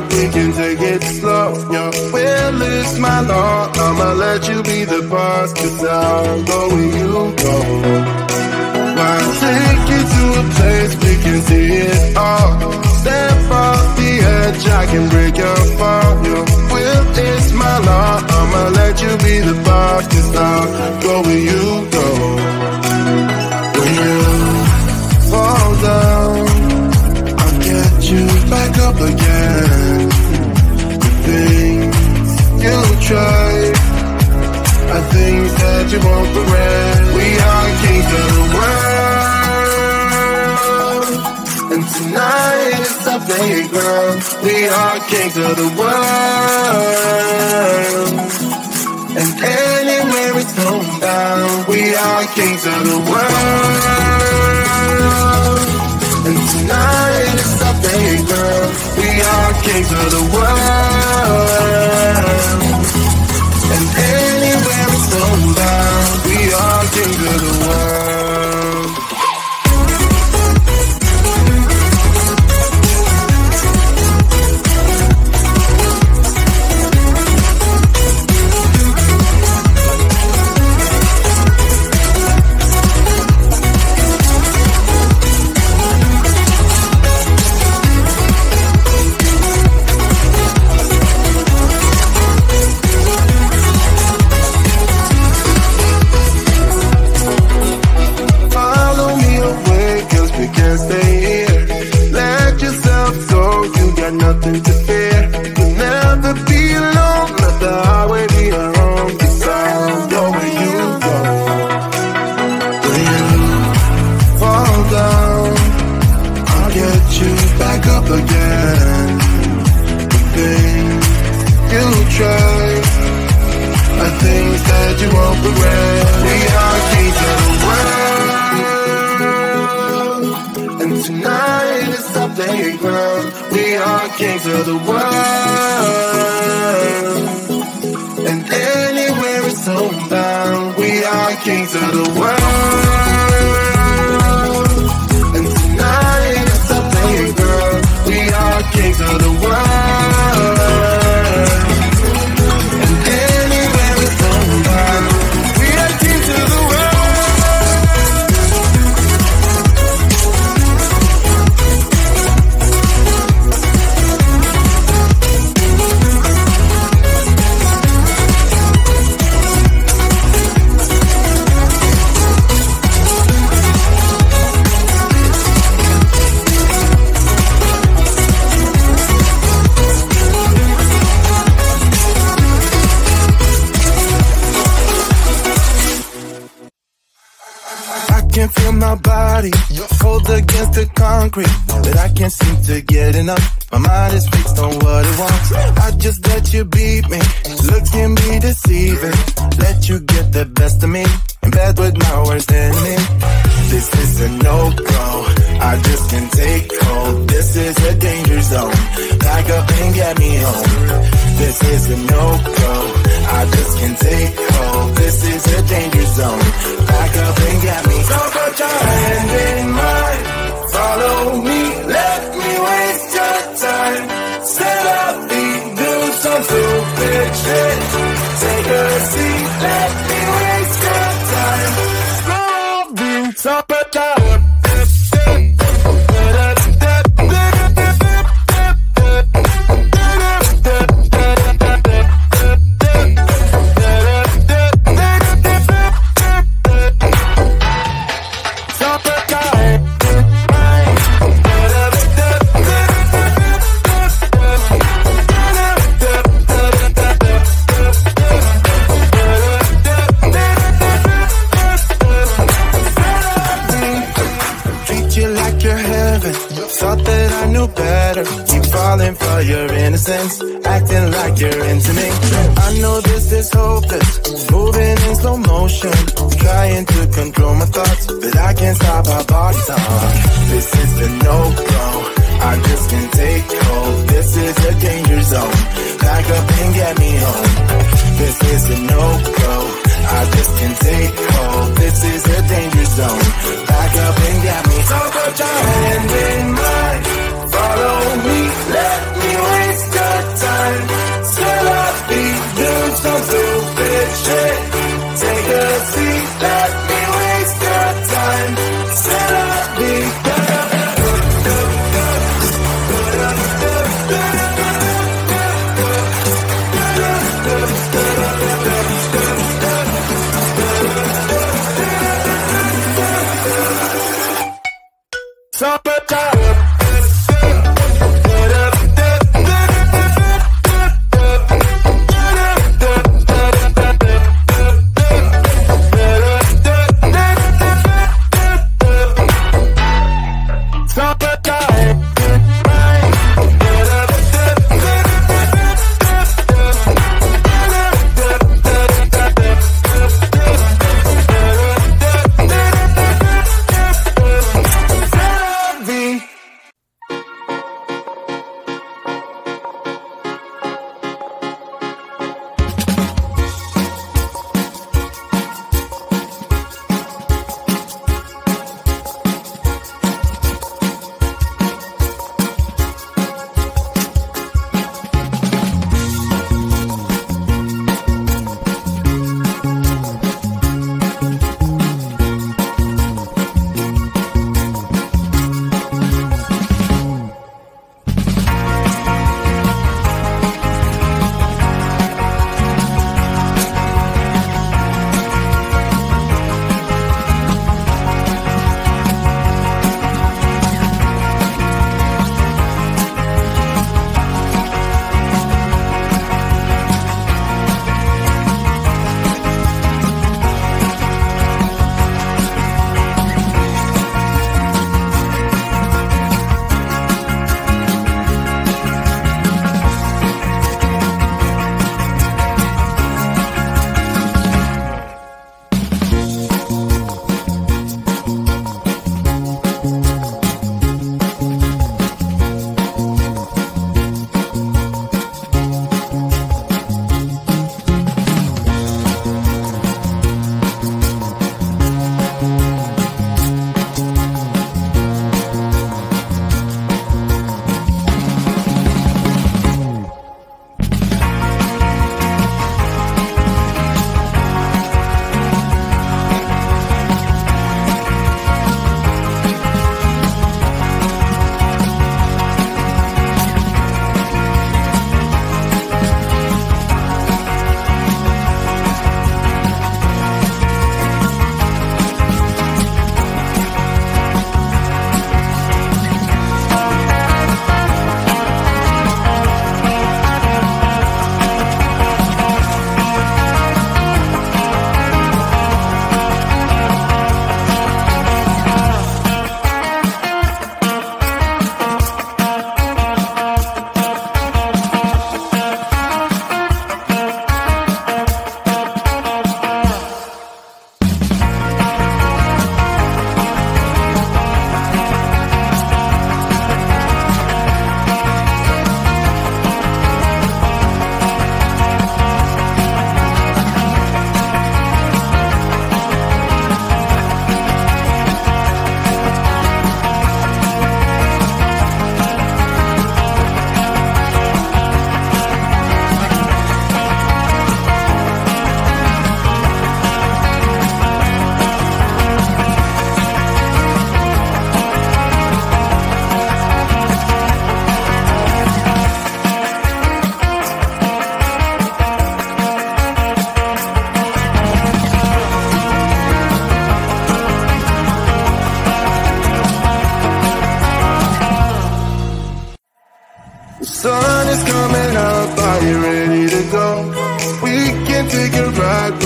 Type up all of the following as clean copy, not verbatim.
like we can take it slow. Your will is my law. I'ma let you be the boss, 'cause I'll go where you go. I'll take you to a place we can see it all. Step off the edge, I can break your fall. Your will is my law. I'ma let you be the boss, 'cause I'll go where you go. When you fall down, I'll get you back up again. The things you try, I think that you won't regret. We are kings of the world, and tonight is our playground. We are kings of the world, and anywhere it's going down. We are kings of the world, and tonight is our playground. We are kings of the world, and anywhere it's going down. We are kings of the world. Nothing to fear. You'll never be alone. Let the highway be our home. 'Cause I'll go where you go. When you fall down, I'll get you back up again. The things you try, I think that you won't regret. We are kings of the world, and tonight is our playground. We are kings of the world, and anywhere it's homebound. We are kings of the world, and tonight it's our playground. We are kings of the world, and anywhere it's homebound. We are kings of the world. Feel my body cold against the concrete, but I can't seem to get enough. My mind is fixed on what it wants. I just let you beat me, look can be deceiving. Let you get the best of me, in bed with my worst enemy. This is a no-go, I just can't take hold. This is a danger zone, back up and get me home. This is a no-go, I just can't take hold. This is a danger zone, back up and get me. So put your hand in mine, follow me, let me waste your time. Set up, do some stupid shit. Take a seat, let me waste your time. So put your falling for your innocence, acting like you're into me. I know this is hopeless, moving in slow motion, trying to control my thoughts, but I can't stop our body talk. This is a no-go, I just can't take hold. This is a danger zone, back up and get me home. This is a no-go, I just can't take hold. This is a danger zone, back up and get me. So put your hand in mine, follow me, let me waste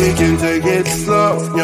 we can take it slow.